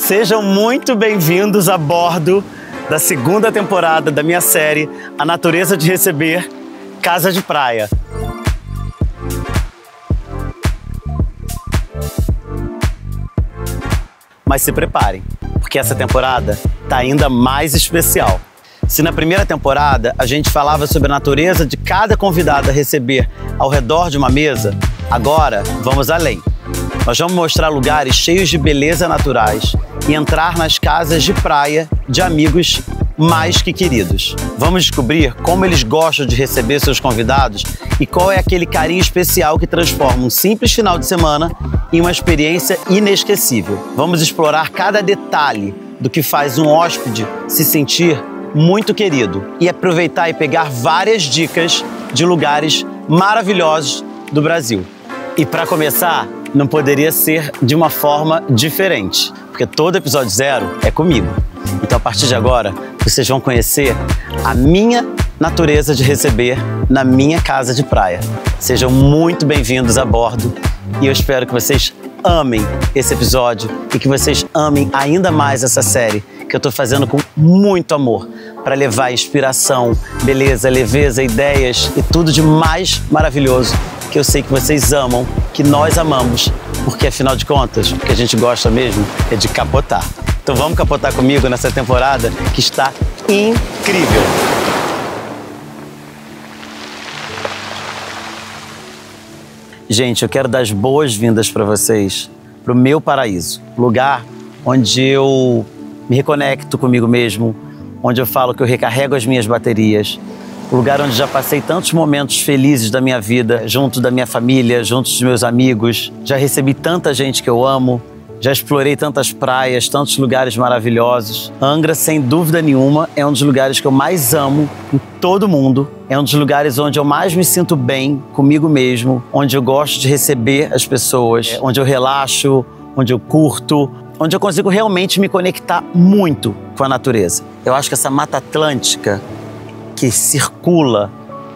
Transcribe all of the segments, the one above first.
Sejam muito bem-vindos a bordo da segunda temporada da minha série A Natureza de Receber, Casa de Praia. Mas se preparem, porque essa temporada tá ainda mais especial. Se na primeira temporada a gente falava sobre a natureza de cada convidado a receber ao redor de uma mesa, agora vamos além. Nós vamos mostrar lugares cheios de beleza naturais e entrar nas casas de praia de amigos mais que queridos. Vamos descobrir como eles gostam de receber seus convidados e qual é aquele carinho especial que transforma um simples final de semana em uma experiência inesquecível. Vamos explorar cada detalhe do que faz um hóspede se sentir muito querido e aproveitar e pegar várias dicas de lugares maravilhosos do Brasil. E para começar, não poderia ser de uma forma diferente, porque todo episódio 0 é comigo. Então, a partir de agora, vocês vão conhecer a minha natureza de receber na minha casa de praia. Sejam muito bem-vindos a bordo e eu espero que vocês amem esse episódio e que vocês amem ainda mais essa série que eu estou fazendo com muito amor para levar inspiração, beleza, leveza, ideias e tudo de mais maravilhoso que eu sei que vocês amam, que nós amamos, porque afinal de contas, o que a gente gosta mesmo é de capotar. Então vamos capotar comigo nessa temporada que está incrível. Gente, eu quero dar as boas-vindas para vocês para o meu paraíso, lugar onde eu me reconecto comigo mesmo, onde eu falo que eu recarrego as minhas baterias, o lugar onde já passei tantos momentos felizes da minha vida, junto da minha família, junto dos meus amigos, já recebi tanta gente que eu amo, já explorei tantas praias, tantos lugares maravilhosos. Angra, sem dúvida nenhuma, é um dos lugares que eu mais amo em todo o mundo. É um dos lugares onde eu mais me sinto bem comigo mesmo, onde eu gosto de receber as pessoas, onde eu relaxo, onde eu curto, onde eu consigo realmente me conectar muito com a natureza. Eu acho que essa Mata Atlântica que circula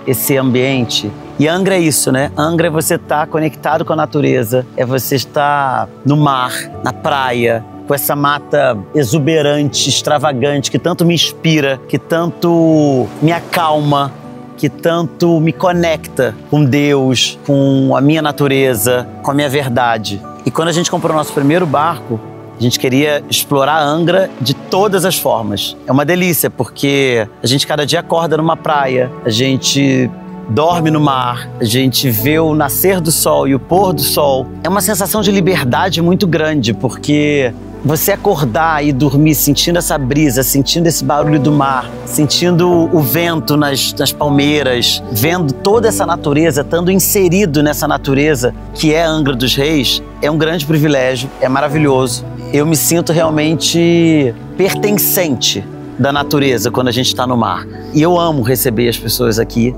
esse ambiente. E Angra é isso, né? Angra é você estar conectado com a natureza, é você estar no mar, na praia, com essa mata exuberante, extravagante, que tanto me inspira, que tanto me acalma, que tanto me conecta com Deus, com a minha natureza, com a minha verdade. E quando a gente comprou o nosso primeiro barco, a gente queria explorar Angra de todas as formas. É uma delícia, porque a gente cada dia acorda numa praia, a gente dorme no mar, a gente vê o nascer do sol e o pôr do sol. É uma sensação de liberdade muito grande, porque você acordar e dormir sentindo essa brisa, sentindo esse barulho do mar, sentindo o vento nas palmeiras, vendo toda essa natureza, estando inserido nessa natureza que é Angra dos Reis, é um grande privilégio, é maravilhoso. Eu me sinto realmente pertencente da natureza quando a gente está no mar. E eu amo receber as pessoas aqui,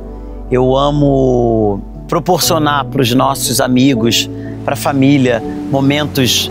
eu amo proporcionar para os nossos amigos, para a família, momentos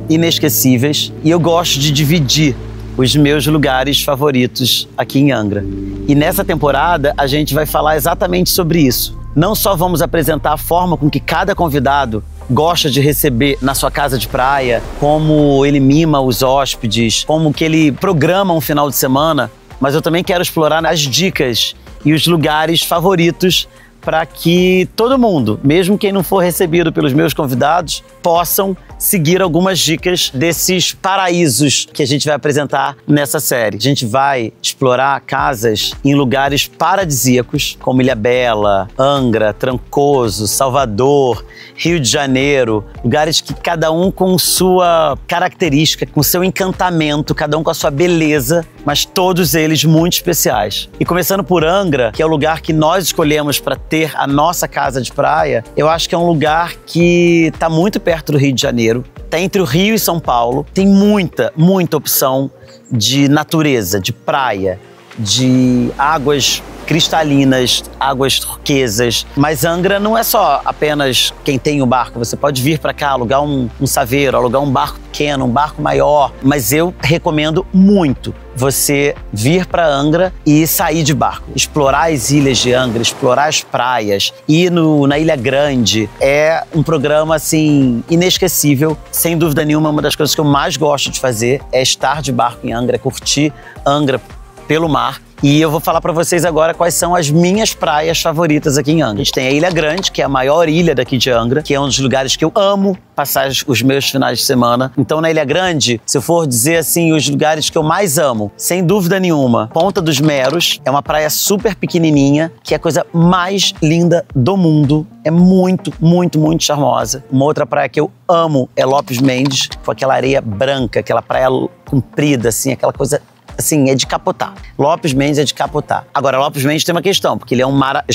inesquecíveis. E eu gosto de dividir os meus lugares favoritos aqui em Angra. E nessa temporada a gente vai falar exatamente sobre isso. Não só vamos apresentar a forma com que cada convidado gosta de receber na sua casa de praia, como ele mima os hóspedes, como que ele programa um final de semana, mas eu também quero explorar as dicas e os lugares favoritos para que todo mundo, mesmo quem não for recebido pelos meus convidados, possam seguir algumas dicas desses paraísos que a gente vai apresentar nessa série. A gente vai explorar casas em lugares paradisíacos, como Ilhabela, Angra, Trancoso, Salvador, Rio de Janeiro, lugares que cada um com sua característica, com seu encantamento, cada um com a sua beleza, mas todos eles muito especiais. E começando por Angra, que é o lugar que nós escolhemos para ter a nossa casa de praia, eu acho que é um lugar que está muito perto do Rio de Janeiro, está entre o Rio e São Paulo, tem muita opção de natureza, de praia, de águas cristalinas, águas turquesas. Mas Angra não é só apenas quem tem o barco. Você pode vir para cá, alugar um saveiro, alugar um barco pequeno, um barco maior. Mas eu recomendo muito você vir para Angra e sair de barco. Explorar as ilhas de Angra, explorar as praias, ir na Ilha Grande. É um programa, assim, inesquecível. Sem dúvida nenhuma, uma das coisas que eu mais gosto de fazer é estar de barco em Angra, curtir Angra pelo mar. E eu vou falar para vocês agora quais são as minhas praias favoritas aqui em Angra. A gente tem a Ilha Grande, que é a maior ilha daqui de Angra, que é um dos lugares que eu amo passar os meus finais de semana. Então, na Ilha Grande, se eu for dizer assim, os lugares que eu mais amo, sem dúvida nenhuma, Ponta dos Meros, é uma praia super pequenininha, que é a coisa mais linda do mundo. É muito, muito, muito charmosa. Uma outra praia que eu amo é Lopes Mendes, com aquela areia branca, aquela praia comprida, assim, aquela coisa... Assim, é de capotar. Lopes Mendes é de capotar. Agora, Lopes Mendes tem uma questão, porque ele é um mar...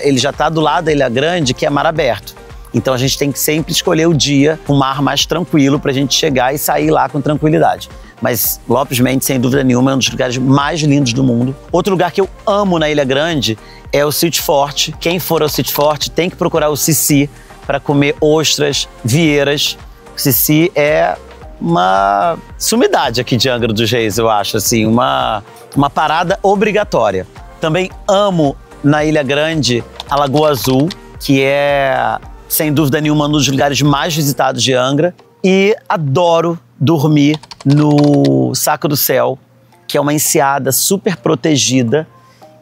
ele já tá do lado da Ilha Grande, que é mar aberto. Então a gente tem que sempre escolher o dia, um mar mais tranquilo, pra gente chegar e sair lá com tranquilidade. Mas Lopes Mendes, sem dúvida nenhuma, é um dos lugares mais lindos do mundo. Outro lugar que eu amo na Ilha Grande é o Sítio Forte. Quem for ao Sítio Forte tem que procurar o Cici para comer ostras, vieiras. O Cici é uma sumidade aqui de Angra dos Reis, eu acho, assim, uma parada obrigatória. Também amo na Ilha Grande a Lagoa Azul, que é, sem dúvida nenhuma, um dos lugares mais visitados de Angra. E adoro dormir no Saco do Céu, que é uma enseada super protegida.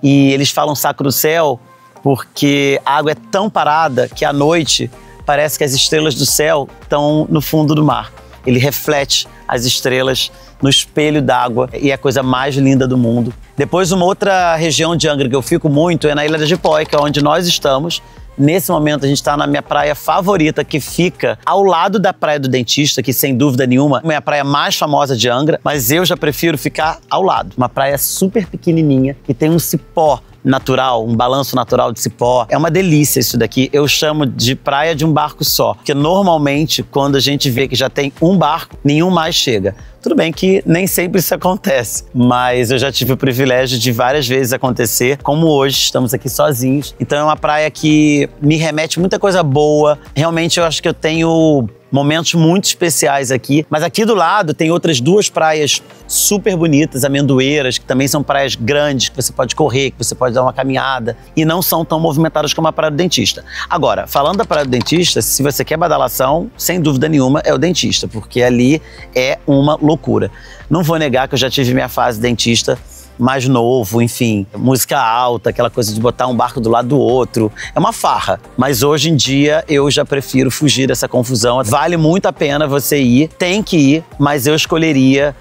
E eles falam Saco do Céu porque a água é tão parada que à noite parece que as estrelas do céu estão no fundo do mar. Ele reflete as estrelas no espelho d'água e é a coisa mais linda do mundo. Depois, uma outra região de Angra que eu fico muito é na Ilha da Jipoia, que é onde nós estamos. Nesse momento, a gente está na minha praia favorita, que fica ao lado da Praia do Dentista, que sem dúvida nenhuma é a praia mais famosa de Angra, mas eu já prefiro ficar ao lado. Uma praia super pequenininha, que tem um cipó natural, um balanço natural de cipó. É uma delícia isso daqui. Eu chamo de praia de um barco só, porque normalmente quando a gente vê que já tem um barco, nenhum mais chega. Tudo bem que nem sempre isso acontece, mas eu já tive o privilégio de várias vezes acontecer, como hoje, estamos aqui sozinhos. Então é uma praia que me remete muita coisa boa. Realmente eu acho que eu tenho momentos muito especiais aqui, mas aqui do lado tem outras duas praias super bonitas, Amendoeiras, que também são praias grandes, que você pode correr, que você pode dar uma caminhada e não são tão movimentadas como a Praia do Dentista. Agora, falando da Praia do Dentista, se você quer badalação, sem dúvida nenhuma é o Dentista, porque ali é uma loucura. Não vou negar que eu já tive minha fase dentista mais novo, enfim, música alta, aquela coisa de botar um barco do lado do outro. É uma farra. Mas hoje em dia eu já prefiro fugir dessa confusão. Vale muito a pena você ir, tem que ir, mas eu escolheria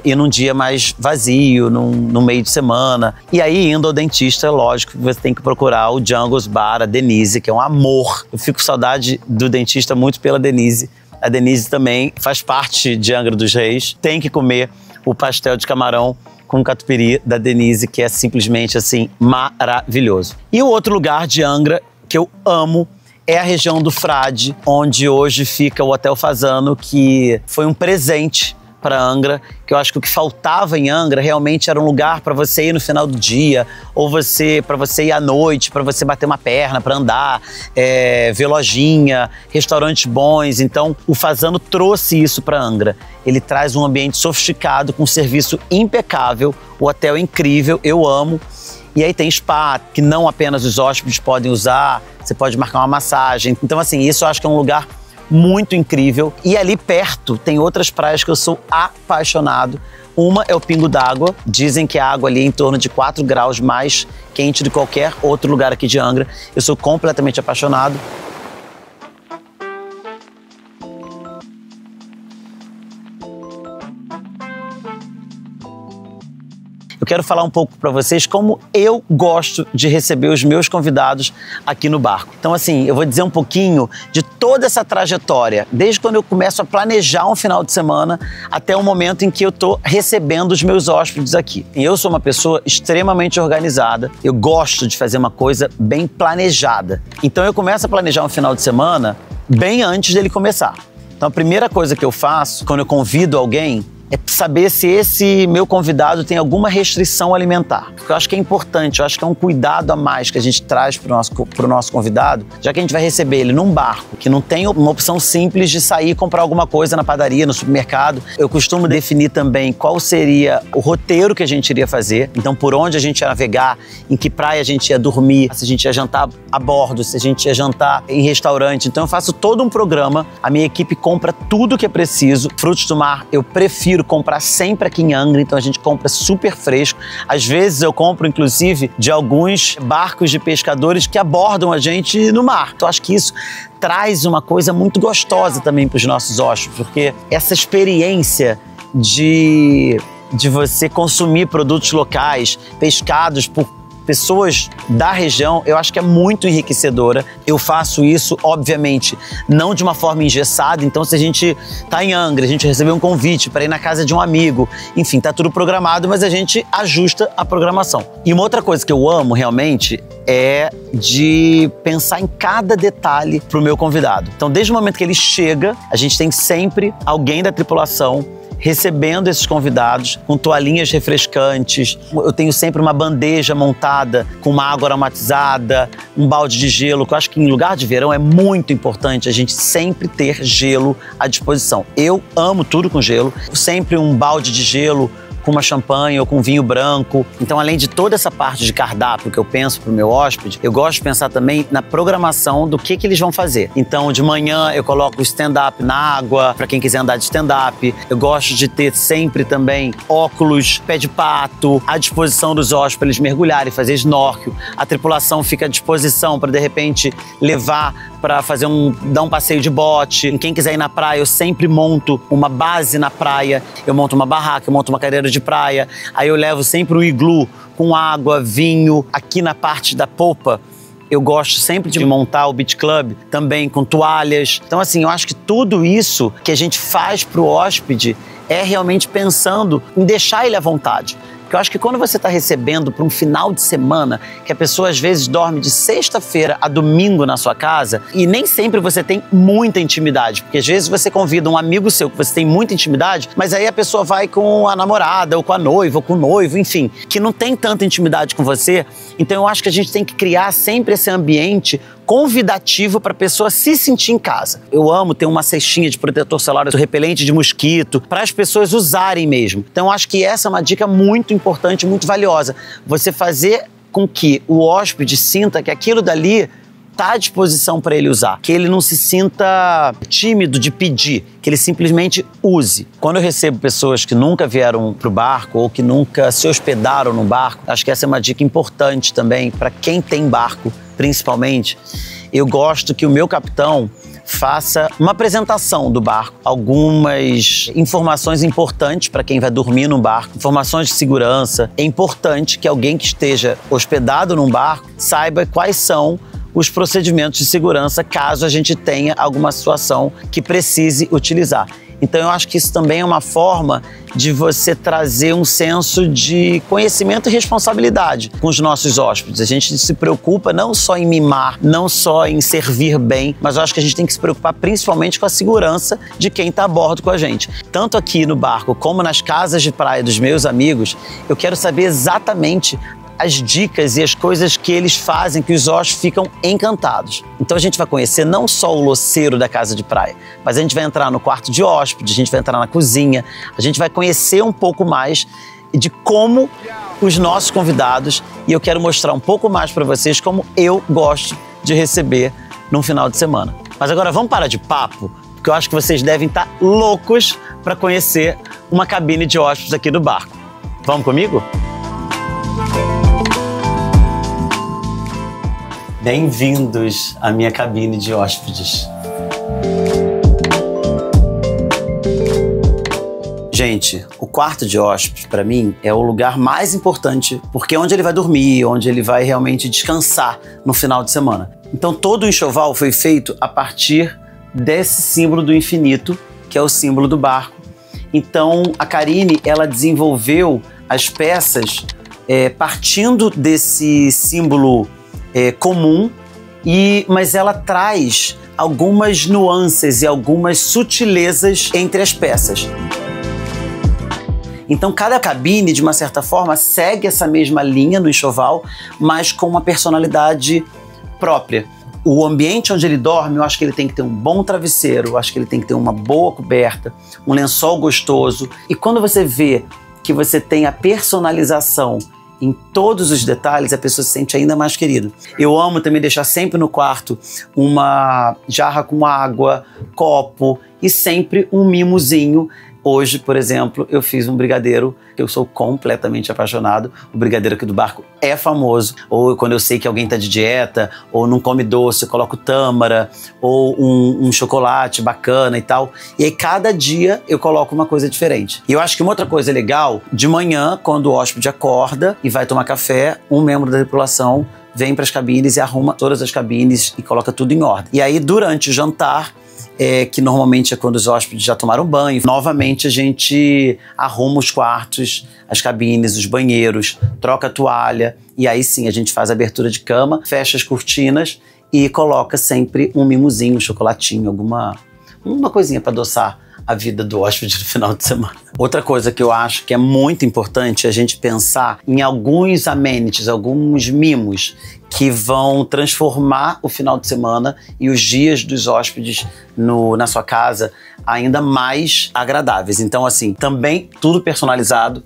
ir num dia mais vazio, no meio de semana. E aí, indo ao dentista, lógico que você tem que procurar o Jungles Bar, a Denise, que é um amor. Eu fico com saudade do dentista muito pela Denise. A Denise também faz parte de Angra dos Reis. Tem que comer o pastel de camarão com catupiry da Denise, que é simplesmente, assim, maravilhoso. E o outro lugar de Angra que eu amo é a região do Frade, onde hoje fica o Hotel Fazano, que foi um presente para Angra, que eu acho que o que faltava em Angra realmente era um lugar para você ir no final do dia, ou para você ir à noite, para você bater uma perna, para andar, ver lojinha, restaurantes bons. Então, o Fazano trouxe isso para Angra. Ele traz um ambiente sofisticado, com um serviço impecável, o hotel é incrível, eu amo. E aí tem spa, que não apenas os hóspedes podem usar, você pode marcar uma massagem. Então, assim, isso eu acho que é um lugar muito incrível. E ali perto tem outras praias que eu sou apaixonado. Uma é o Pingo d'Água. Dizem que a água ali é em torno de 4 graus mais quente de qualquer outro lugar aqui de Angra. Eu sou completamente apaixonado. Eu quero falar um pouco para vocês como eu gosto de receber os meus convidados aqui no barco. Então, assim, eu vou dizer um pouquinho de toda essa trajetória, desde quando eu começo a planejar um final de semana até o momento em que eu tô recebendo os meus hóspedes aqui. Eu sou uma pessoa extremamente organizada, eu gosto de fazer uma coisa bem planejada. Então, eu começo a planejar um final de semana bem antes dele começar. Então, a primeira coisa que eu faço, quando eu convido alguém, é saber se esse meu convidado tem alguma restrição alimentar. Porque eu acho que é importante, eu acho que é um cuidado a mais que a gente traz pro nosso convidado, já que a gente vai receber ele num barco, que não tem uma opção simples de sair e comprar alguma coisa na padaria, no supermercado. Eu costumo definir também qual seria o roteiro que a gente iria fazer. Então, por onde a gente ia navegar, em que praia a gente ia dormir, se a gente ia jantar a bordo, se a gente ia jantar em restaurante. Então, eu faço todo um programa. A minha equipe compra tudo que é preciso. Frutos do mar, eu prefiro comprar sempre aqui em Angra, então a gente compra super fresco. Às vezes eu compro, inclusive, de alguns barcos de pescadores que abordam a gente no mar. Então, acho que isso traz uma coisa muito gostosa também para os nossos hóspedes, porque essa experiência de você consumir produtos locais, pescados por pessoas da região, eu acho que é muito enriquecedora. Eu faço isso, obviamente, não de uma forma engessada. Então, se a gente tá em Angra, a gente recebeu um convite para ir na casa de um amigo, enfim, tá tudo programado, mas a gente ajusta a programação. E uma outra coisa que eu amo realmente é de pensar em cada detalhe pro meu convidado. Então, desde o momento que ele chega, a gente tem sempre alguém da tripulação recebendo esses convidados com toalhinhas refrescantes. Eu tenho sempre uma bandeja montada com uma água aromatizada, um balde de gelo, que eu acho que em lugar de verão é muito importante a gente sempre ter gelo à disposição. Eu amo tudo com gelo, sempre um balde de gelo com uma champanhe ou com vinho branco. Então, além de toda essa parte de cardápio que eu penso para o meu hóspede, eu gosto de pensar também na programação do que eles vão fazer. Então, de manhã eu coloco o stand-up na água, para quem quiser andar de stand-up. Eu gosto de ter sempre também óculos, pé de pato, à disposição dos hóspedes para eles mergulharem, fazer snorkel. A tripulação fica à disposição para, de repente, levar para dar um passeio de bote. Quem quiser ir na praia, eu sempre monto uma base na praia. Eu monto uma barraca, eu monto uma cadeira de praia. Aí eu levo sempre um iglu com água, vinho. Aqui na parte da popa, eu gosto sempre de montar o beach club também com toalhas. Então, assim, eu acho que tudo isso que a gente faz pro hóspede é realmente pensando em deixar ele à vontade. Porque eu acho que quando você está recebendo para um final de semana, que a pessoa às vezes dorme de sexta-feira a domingo na sua casa, e nem sempre você tem muita intimidade, porque às vezes você convida um amigo seu que você tem muita intimidade, mas aí a pessoa vai com a namorada, ou com a noiva, ou com o noivo, enfim, que não tem tanta intimidade com você. Então eu acho que a gente tem que criar sempre esse ambiente convidativo para a pessoa se sentir em casa. Eu amo ter uma cestinha de protetor solar, repelente de mosquito, para as pessoas usarem mesmo. Então, acho que essa é uma dica muito importante, muito valiosa. Você fazer com que o hóspede sinta que aquilo dali está à disposição para ele usar, que ele não se sinta tímido de pedir, que ele simplesmente use. Quando eu recebo pessoas que nunca vieram para o barco ou que nunca se hospedaram no barco, acho que essa é uma dica importante também para quem tem barco, principalmente. Eu gosto que o meu capitão faça uma apresentação do barco, algumas informações importantes para quem vai dormir no barco, informações de segurança. É importante que alguém que esteja hospedado num barco saiba quais são os procedimentos de segurança caso a gente tenha alguma situação que precise utilizar. Então eu acho que isso também é uma forma de você trazer um senso de conhecimento e responsabilidade com os nossos hóspedes. A gente se preocupa não só em mimar, não só em servir bem, mas eu acho que a gente tem que se preocupar principalmente com a segurança de quem está a bordo com a gente. Tanto aqui no barco como nas casas de praia dos meus amigos, eu quero saber exatamente as dicas e as coisas que eles fazem que os hóspedes ficam encantados. Então a gente vai conhecer não só o loceiro da casa de praia, mas a gente vai entrar no quarto de hóspede, a gente vai entrar na cozinha, a gente vai conhecer um pouco mais de como os nossos convidados, e eu quero mostrar um pouco mais para vocês como eu gosto de receber num final de semana. Mas agora vamos parar de papo, porque eu acho que vocês devem estar loucos para conhecer uma cabine de hóspedes aqui do barco. Vamos comigo? Bem-vindos à minha cabine de hóspedes. Gente, o quarto de hóspedes, para mim, é o lugar mais importante, porque é onde ele vai dormir, onde ele vai realmente descansar no final de semana. Então, todo o enxoval foi feito a partir desse símbolo do infinito, que é o símbolo do barco. Então, a Karine, ela desenvolveu as peças partindo desse símbolo comum, mas ela traz algumas nuances e algumas sutilezas entre as peças. Então cada cabine, de uma certa forma, segue essa mesma linha no enxoval, mas com uma personalidade própria. O ambiente onde ele dorme, eu acho que ele tem que ter um bom travesseiro, eu acho que ele tem que ter uma boa coberta, um lençol gostoso. E quando você vê que você tem a personalização em todos os detalhes, a pessoa se sente ainda mais querida. Eu amo também deixar sempre no quarto uma jarra com água, copo e sempre um mimozinho. Hoje, por exemplo, eu fiz um brigadeiro, que eu sou completamente apaixonado. O brigadeiro aqui do barco é famoso. Ou quando eu sei que alguém está de dieta, ou não come doce, eu coloco tâmara, ou um chocolate bacana e tal. E aí, cada dia, eu coloco uma coisa diferente. E eu acho que uma outra coisa legal, de manhã, quando o hóspede acorda e vai tomar café, um membro da tripulação vem para as cabines e arruma todas as cabines e coloca tudo em ordem. E aí, durante o jantar, que normalmente é quando os hóspedes já tomaram banho, novamente a gente arruma os quartos, as cabines, os banheiros, troca a toalha e aí sim a gente faz a abertura de cama, fecha as cortinas e coloca sempre um mimozinho, um chocolatinho, uma coisinha para adoçar a vida do hóspede no final de semana. Outra coisa que eu acho que é muito importante é a gente pensar em alguns amenities, alguns mimos que vão transformar o final de semana e os dias dos hóspedes na sua casa ainda mais agradáveis. Então, assim, também tudo personalizado.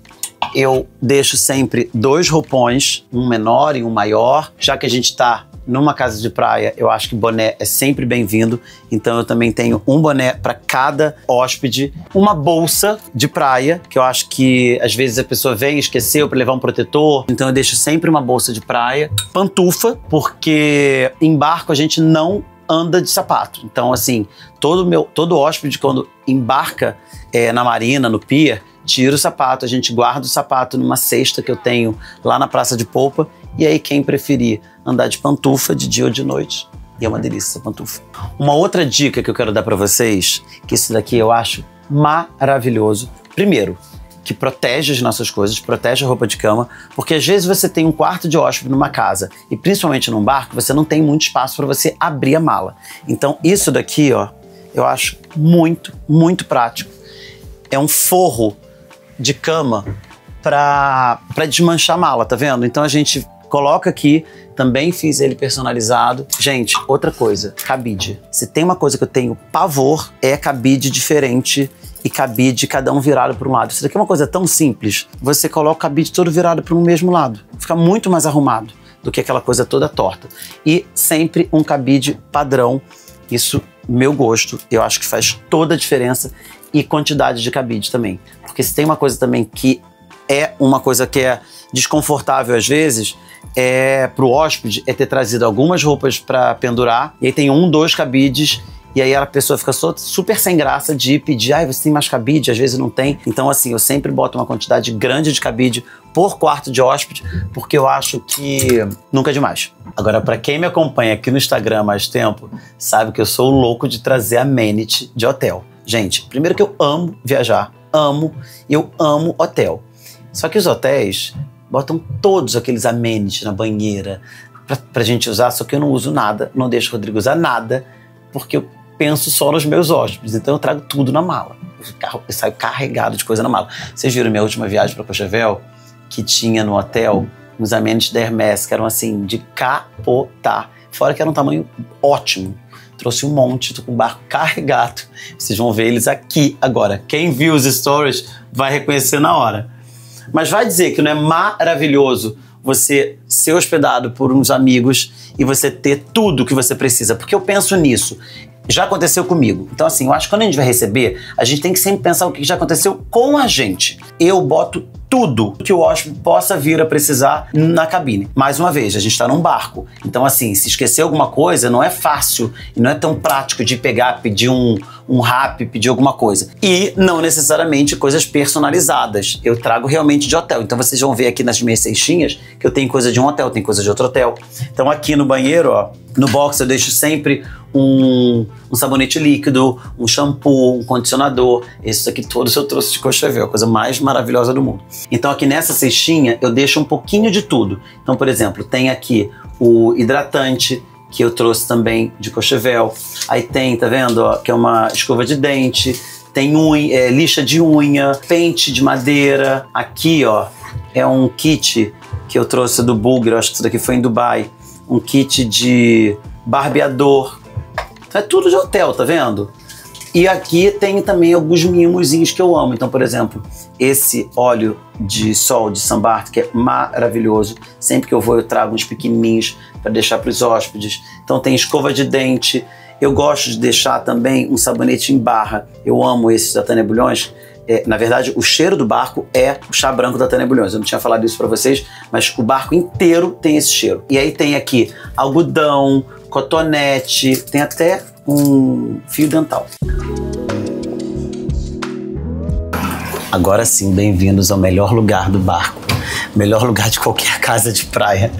Eu deixo sempre 2 roupões, um menor e um maior. Já que a gente tá numa casa de praia, eu acho que boné é sempre bem-vindo. Então eu também tenho um boné para cada hóspede. Uma bolsa de praia, que eu acho que às vezes a pessoa vem e esqueceu para levar um protetor. Então eu deixo sempre uma bolsa de praia. Pantufa, porque em barco a gente não anda de sapato. Então assim, todo hóspede quando embarca na marina, no pier, tira o sapato, a gente guarda o sapato numa cesta que eu tenho lá na praça de polpa. E aí quem preferir andar de pantufa de dia ou de noite, e é uma delícia essa pantufa. Uma outra dica que eu quero dar para vocês, que isso daqui eu acho maravilhoso. Primeiro, que protege as nossas coisas, protege a roupa de cama, porque às vezes você tem um quarto de hóspede numa casa e principalmente num barco, você não tem muito espaço para você abrir a mala. Então isso daqui, ó, eu acho muito, muito prático. É um forro de cama para desmanchar a mala, tá vendo? Então a gente coloca aqui, também fiz ele personalizado. Gente, outra coisa, cabide. Se tem uma coisa que eu tenho pavor, é cabide diferente e cabide cada um virado para um lado. Isso daqui é uma coisa tão simples. Você coloca o cabide todo virado para um mesmo lado. Fica muito mais arrumado do que aquela coisa toda torta. E sempre um cabide padrão. Isso, meu gosto, eu acho que faz toda a diferença. E quantidade de cabide também. Porque se tem uma coisa também que é uma coisa que é desconfortável às vezes, para o hóspede, é ter trazido algumas roupas para pendurar, e aí tem 1, 2 cabides, e aí a pessoa fica super sem graça de pedir, você tem mais cabide? Às vezes não tem. Então assim, eu sempre boto uma quantidade grande de cabide por quarto de hóspede, porque eu acho que nunca é demais. Agora, para quem me acompanha aqui no Instagram há mais tempo, sabe que eu sou louco de trazer amenity de hotel. Gente, primeiro que eu amo viajar, eu amo hotel. Só que os hotéis botam todos aqueles amenities na banheira pra gente usar, só que eu não uso nada, não deixo o Rodrigo usar nada, porque eu penso só nos meus hóspedes, então eu trago tudo na mala. Eu saio carregado de coisa na mala. Vocês viram minha última viagem para Courchevel, que tinha no hotel uns amenities da Hermès, que eram assim, de capotar. Fora que era um tamanho ótimo. Trouxe um monte, tô com o barco carregado. Vocês vão ver eles aqui agora. Quem viu os stories vai reconhecer na hora. Mas vai dizer que não é maravilhoso você ser hospedado por uns amigos e você ter tudo que você precisa? Porque eu penso nisso. Já aconteceu comigo. Então assim, eu acho que quando a gente vai receber, a gente tem que sempre pensar o que já aconteceu com a gente. Eu boto tudo que o hóspede possa vir a precisar na cabine. Mais uma vez, a gente está num barco. Então assim, se esquecer alguma coisa, não é fácil e não é tão prático de pegar, pedir um rap, pedir alguma coisa. E não necessariamente coisas personalizadas. Eu trago realmente de hotel. Então vocês vão ver aqui nas minhas cestinhas que eu tenho coisa de um hotel, tem coisa de outro hotel. Então aqui no banheiro, ó, no box eu deixo sempre um sabonete líquido, um shampoo, um condicionador. Esses aqui todos eu trouxe de Courchevel, a coisa mais maravilhosa do mundo. Então aqui nessa cestinha eu deixo um pouquinho de tudo. Então, por exemplo, tem aqui o hidratante, que eu trouxe também de Courchevel. Aí tem, tá vendo, ó, que é uma escova de dente. Tem lixa de unha, pente de madeira. Aqui, ó, é um kit que eu trouxe do Bulgar, acho que isso daqui foi em Dubai. Um kit de barbeador. É tudo de hotel, tá vendo? E aqui tem também alguns mimozinhos que eu amo. Então, por exemplo, esse óleo de sol de Sambarto, que é maravilhoso. Sempre que eu vou, eu trago uns pequenininhos para deixar para os hóspedes. Então tem escova de dente. Eu gosto de deixar também um sabonete em barra. Eu amo esses da Tânia Bulhões. Na verdade, o cheiro do barco é o chá branco da Tânia Bulhões. Eu não tinha falado isso para vocês, mas o barco inteiro tem esse cheiro. E aí tem aqui algodão, cotonete, tem até um fio dental. Agora sim, bem-vindos ao melhor lugar do barco. Melhor lugar de qualquer casa de praia,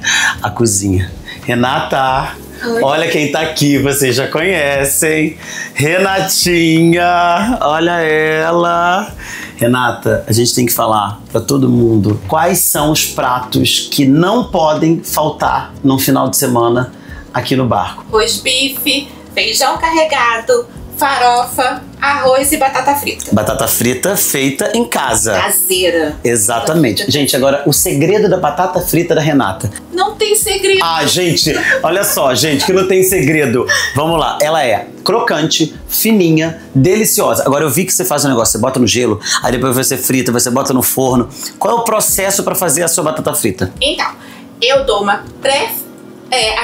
a cozinha. Renata, oi. Olha quem tá aqui, vocês já conhecem. Renatinha, olha ela. Renata, a gente tem que falar pra todo mundo quais são os pratos que não podem faltar num final de semana aqui no barco. Arroz bife, feijão carregado, farofa, arroz e batata frita. Batata frita feita em casa. Caseira. Exatamente. Gente, agora o segredo da batata frita da Renata. Não tem segredo. Ah, gente, olha só, gente, que não tem segredo. Vamos lá, ela é crocante, fininha, deliciosa. Agora eu vi que você faz um negócio, você bota no gelo, aí depois você frita, você bota no forno. Qual é o processo para fazer a sua batata frita? Então, eu dou uma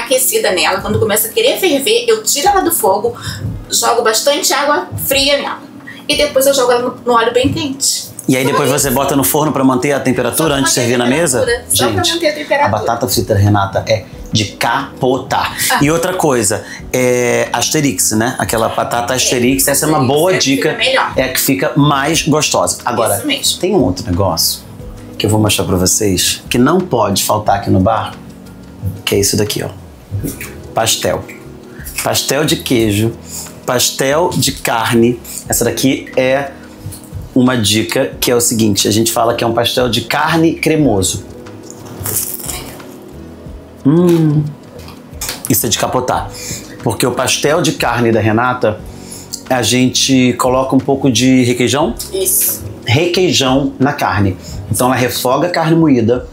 aquecida nela. Quando começa a querer ferver, eu tiro ela do fogo, jogo bastante água fria nela. E depois eu jogo ela no óleo bem quente. E aí depois você bota no forno para manter a temperatura antes de servir na mesa? Só pra manter a temperatura. A batata frita da Renata é de capotar. E outra coisa, Asterix, né? Aquela batata Asterix, essa é uma boa dica. É a que fica mais gostosa. Agora, tem um outro negócio que eu vou mostrar para vocês que não pode faltar aqui no bar, que é isso daqui, ó. Pastel. Pastel de queijo, pastel de carne. Essa daqui é uma dica que é o seguinte, a gente fala que é um pastel de carne cremoso. Isso é de capotar. Porque o pastel de carne da Renata, a gente coloca um pouco de requeijão. Isso. Requeijão na carne. Então ela refoga a carne moída,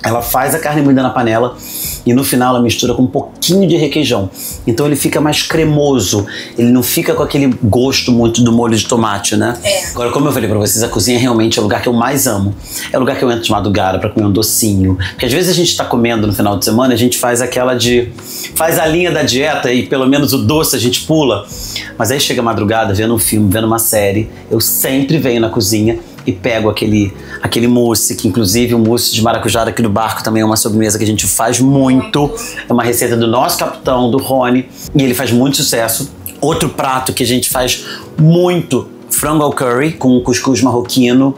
ela faz a carne moída na panela e no final ela mistura com um pouquinho de requeijão. Então ele fica mais cremoso, ele não fica com aquele gosto muito do molho de tomate, né? Agora, como eu falei pra vocês, a cozinha realmente é o lugar que eu mais amo. É o lugar que eu entro de madrugada pra comer um docinho. Porque às vezes a gente tá comendo no final de semana, a gente faz aquela faz a linha da dieta e pelo menos o doce a gente pula. Mas aí chega a madrugada, vendo um filme, vendo uma série, eu sempre venho na cozinha e pego aquele mousse, que inclusive o mousse de maracujá aqui do barco também é uma sobremesa que a gente faz muito. É uma receita do nosso capitão, do Rony, e ele faz muito sucesso. Outro prato que a gente faz muito, frango ao curry com cuscuz marroquino,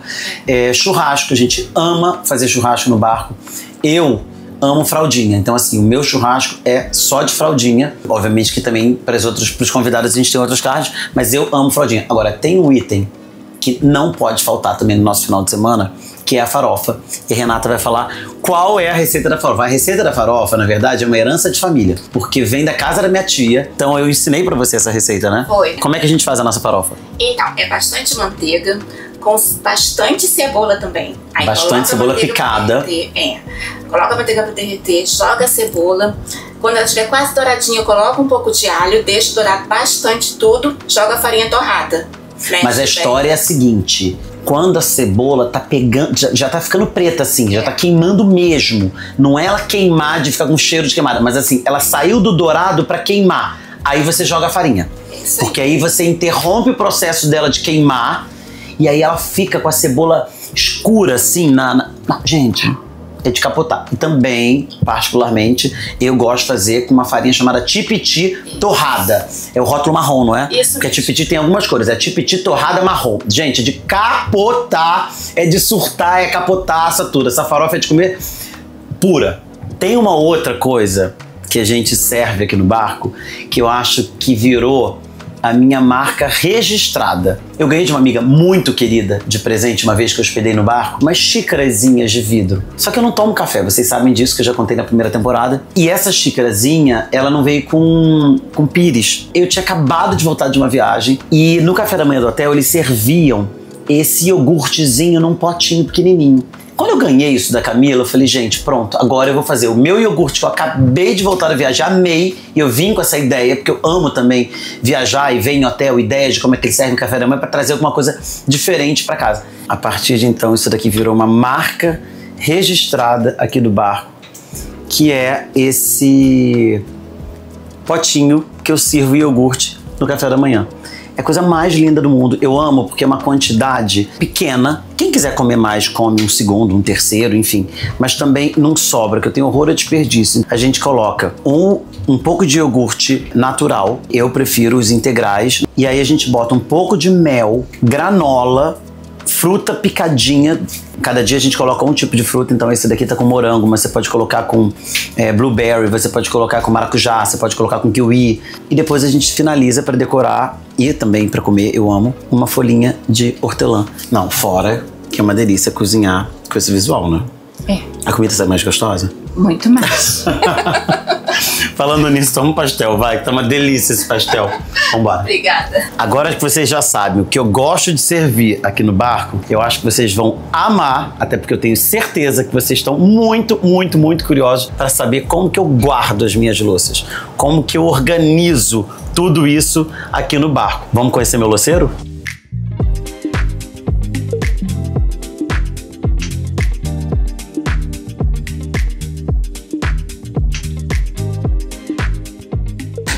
churrasco, a gente ama fazer churrasco no barco. Eu amo fraldinha, então assim, o meu churrasco é só de fraldinha. Obviamente que também para os convidados a gente tem outras carnes, mas eu amo fraldinha. Agora, tem um item que não pode faltar também no nosso final de semana, que é a farofa. E a Renata vai falar qual é a receita da farofa. A receita da farofa, na verdade, é uma herança de família, porque vem da casa da minha tia. Então eu ensinei pra você essa receita, né? Foi. Como é que a gente faz a nossa farofa? Então, é bastante manteiga, com bastante cebola também. Aí bastante cebola picada. Coloca a manteiga pra derreter, joga a cebola. Quando ela estiver quase douradinha, coloca um pouco de alho, deixa dourar bastante tudo, joga a farinha torrada. Mas a história é a seguinte: quando a cebola tá pegando, já tá ficando preta assim, já tá queimando mesmo. Não é ela queimar de ficar com cheiro de queimada, mas assim, ela saiu do dourado pra queimar. Aí você joga a farinha. Porque aí você interrompe o processo dela de queimar e aí ela fica com a cebola escura assim Gente, é de capotar. E também, particularmente, eu gosto de fazer com uma farinha chamada tipiti torrada. É o rótulo marrom, não é? Isso. Porque a tipiti tem algumas cores. É tipiti torrada marrom. Gente, é de capotar, é de surtar, é capotaça, tudo. Essa farofa é de comer pura. Tem uma outra coisa que a gente serve aqui no barco, que eu acho que virou a minha marca registrada. Eu ganhei de uma amiga muito querida de presente uma vez que eu hospedei no barco, umas xícarazinhas de vidro. Só que eu não tomo café, vocês sabem disso, que eu já contei na primeira temporada. E essa xícarazinha, ela não veio com pires. Eu tinha acabado de voltar de uma viagem e no café da manhã do hotel eles serviam esse iogurtezinho num potinho pequenininho. Quando eu ganhei isso da Camila, eu falei, gente, pronto, agora eu vou fazer o meu iogurte que eu acabei de voltar a viajar, amei, e eu vim com essa ideia, porque eu amo também viajar e ver em hotel ideias de como é que eles servem café da manhã para trazer alguma coisa diferente para casa. A partir de então, isso daqui virou uma marca registrada aqui do barco, que é esse potinho que eu sirvo iogurte no café da manhã. É a coisa mais linda do mundo. Eu amo porque é uma quantidade pequena. Quem quiser comer mais, come um segundo, um terceiro, enfim. Mas também não sobra, que eu tenho horror a desperdício. A gente coloca um pouco de iogurte natural. Eu prefiro os integrais. E aí a gente bota um pouco de mel, granola, fruta picadinha. Cada dia a gente coloca um tipo de fruta, então esse daqui tá com morango, mas você pode colocar com blueberry, você pode colocar com maracujá, você pode colocar com kiwi. E depois a gente finaliza para decorar e também para comer, eu amo, uma folhinha de hortelã. Não, fora que é uma delícia cozinhar com esse visual, né? É. A comida sai mais gostosa? Muito mais. Falando nisso, toma um pastel, vai, que tá uma delícia esse pastel. Vambora. Obrigada. Agora que vocês já sabem o que eu gosto de servir aqui no barco, eu acho que vocês vão amar, até porque eu tenho certeza que vocês estão muito, muito, muito curiosos para saber como que eu guardo as minhas louças, como que eu organizo tudo isso aqui no barco. Vamos conhecer meu louceiro?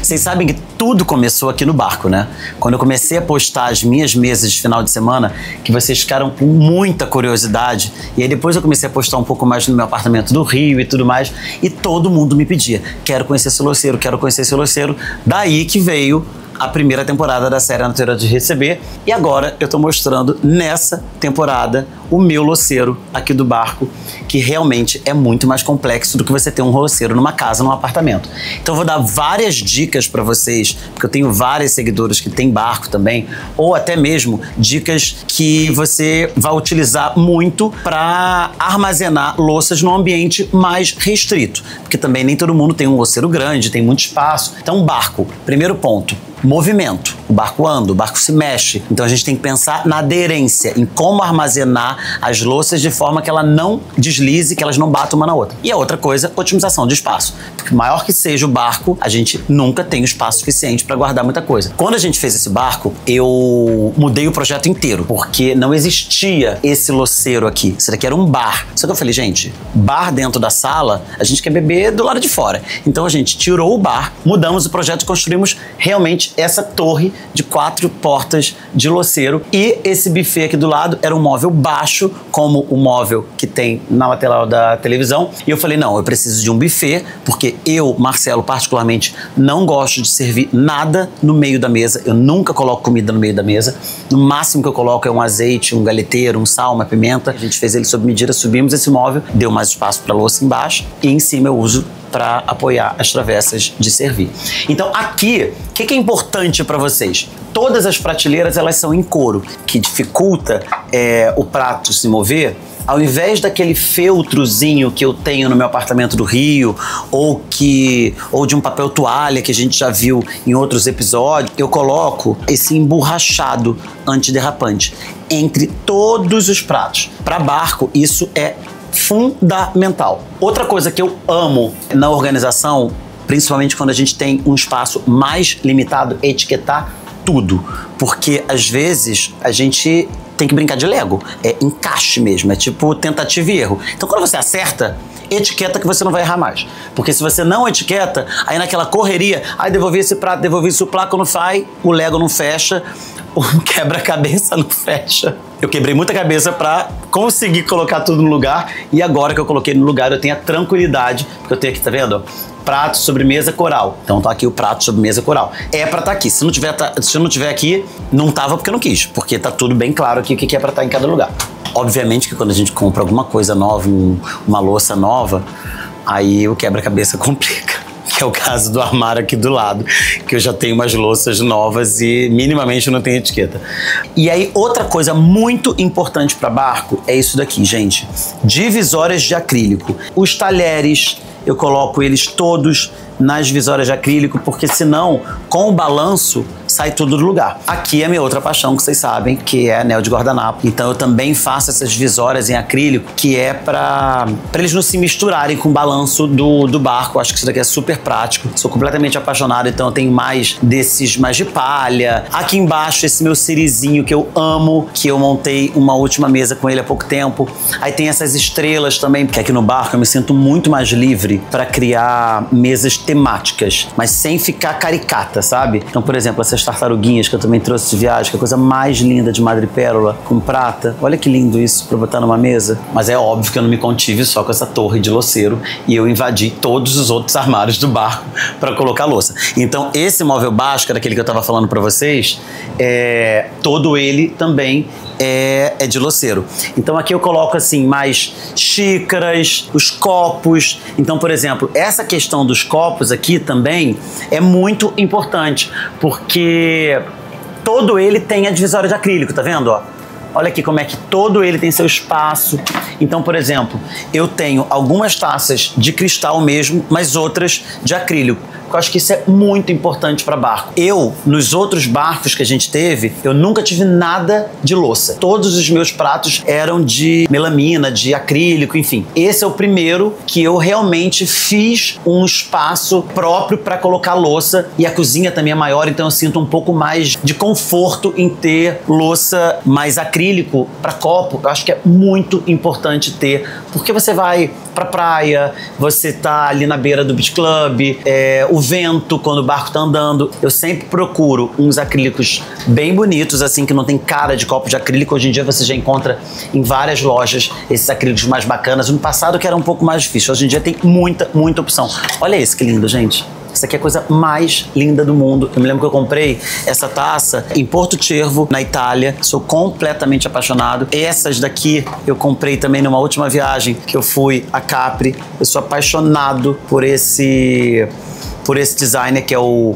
Vocês sabem que tudo começou aqui no barco, né? Quando eu comecei a postar as minhas mesas de final de semana, que vocês ficaram com muita curiosidade. E aí depois eu comecei a postar um pouco mais no meu apartamento do Rio e tudo mais. E todo mundo me pedia, quero conhecer esse louceiro, quero conhecer esse louceiro. Daí que veio a primeira temporada da série A Natureza de Receber. E agora eu tô mostrando nessa temporada o meu louceiro aqui do barco, que realmente é muito mais complexo do que você ter um louceiro numa casa, num apartamento. Então eu vou dar várias dicas para vocês, porque eu tenho vários seguidores que têm barco também, ou até mesmo dicas que você vai utilizar muito para armazenar louças num ambiente mais restrito, porque também nem todo mundo tem um louceiro grande, tem muito espaço. Então barco, primeiro ponto, movimento. O barco anda, o barco se mexe. Então a gente tem que pensar na aderência, em como armazenar as louças de forma que ela não deslize, que elas não batam uma na outra. E a outra coisa, otimização de espaço. Porque maior que seja o barco, a gente nunca tem o espaço suficiente para guardar muita coisa. Quando a gente fez esse barco, eu mudei o projeto inteiro, porque não existia esse louceiro aqui. Isso daqui era um bar. Só que eu falei, gente, bar dentro da sala, a gente quer beber do lado de fora. Então a gente tirou o bar, mudamos o projeto e construímos realmente essa torre de 4 portas de louceiro. E esse buffet aqui do lado era um móvel baixo, como o móvel que tem na lateral da televisão. E eu falei, não, eu preciso de um buffet, porque eu, Marcelo, particularmente, não gosto de servir nada no meio da mesa. Eu nunca coloco comida no meio da mesa. No máximo que eu coloco é um azeite, um galeteiro, um sal, uma pimenta. A gente fez ele sob medida, subimos esse móvel, deu mais espaço para louça embaixo e em cima eu uso para apoiar as travessas de servir. Então aqui, o que é importante para vocês? Todas as prateleiras elas são em couro, que dificulta o prato se mover. Ao invés daquele feltrozinho que eu tenho no meu apartamento do Rio, ou de um papel toalha que a gente já viu em outros episódios, eu coloco esse emborrachado antiderrapante entre todos os pratos. Para barco, isso é fundamental. Outra coisa que eu amo na organização, principalmente quando a gente tem um espaço mais limitado, é etiquetar tudo. Porque às vezes a gente tem que brincar de Lego. É encaixe mesmo, é tipo tentativa e erro. Então quando você acerta, etiqueta que você não vai errar mais. Porque se você não etiqueta, aí naquela correria, aí devolvi esse prato, devolvi esse prato, quando sai, o Lego não fecha, o quebra-cabeça não fecha. Eu quebrei muita cabeça pra conseguir colocar tudo no lugar, e agora que eu coloquei no lugar eu tenho a tranquilidade, porque eu tenho aqui, tá vendo? Prato, sobremesa, coral. Então tá aqui o prato, sobremesa, coral. É pra estar aqui. Se não tiver aqui, não tava porque eu não quis, porque tá tudo bem claro aqui o que é pra estar em cada lugar. Obviamente que quando a gente compra alguma coisa nova, uma louça nova, aí o quebra-cabeça complica. que é o caso do armário aqui do lado, que eu já tenho umas louças novas e minimamente não tem etiqueta. E aí, outra coisa muito importante para barco é isso daqui, gente. Divisórias de acrílico. Os talheres, eu coloco eles todos nas divisórias de acrílico, porque senão, com o balanço, sai tudo do lugar. Aqui é a minha outra paixão, que vocês sabem, que é anel de guardanapo. Então eu também faço essas divisórias em acrílico, que é pra eles não se misturarem com o balanço do barco. Eu acho que isso daqui é super prático. Sou completamente apaixonado, então eu tenho mais desses mais de palha. Aqui embaixo, esse meu sirizinho que eu amo, que eu montei uma última mesa com ele há pouco tempo. Aí tem essas estrelas também, porque aqui no barco eu me sinto muito mais livre para criar mesas temáticas, mas sem ficar caricata, sabe? Então, por exemplo, essas tartaruguinhas que eu também trouxe de viagem, que é a coisa mais linda de madrepérola, com prata. Olha que lindo isso pra botar numa mesa. Mas é óbvio que eu não me contive só com essa torre de louceiro e eu invadi todos os outros armários do barco para colocar louça. Então, esse móvel baixo, que era aquele que eu tava falando pra vocês, todo ele também é de louceiro. Então aqui eu coloco assim mais xícaras, os copos. Então, por exemplo, essa questão dos copos aqui também é muito importante, porque todo ele tem a divisória de acrílico, tá vendo? Ó? Olha aqui como é que todo ele tem seu espaço. Então, por exemplo, eu tenho algumas taças de cristal mesmo, mas outras de acrílico. Eu acho que isso é muito importante para barco. Nos outros barcos que a gente teve, eu nunca tive nada de louça. Todos os meus pratos eram de melamina, de acrílico, enfim. Esse é o primeiro que eu realmente fiz um espaço próprio para colocar louça. E a cozinha também é maior, então eu sinto um pouco mais de conforto em ter louça mais acrílico para copo. Eu acho que é muito importante ter, porque você vai pra praia, você tá ali na beira do beach club, o vento, quando o barco tá andando. Eu sempre procuro uns acrílicos bem bonitos, assim, que não tem cara de copo de acrílico. Hoje em dia você já encontra em várias lojas esses acrílicos mais bacanas. No passado que era um pouco mais difícil, hoje em dia tem muita opção. Olha esse que lindo, gente. Essa aqui é a coisa mais linda do mundo. Eu me lembro que eu comprei essa taça em Porto Cervo, na Itália. Sou completamente apaixonado. Essas daqui eu comprei também numa última viagem que eu fui a Capri. Eu sou apaixonado por esse designer que é o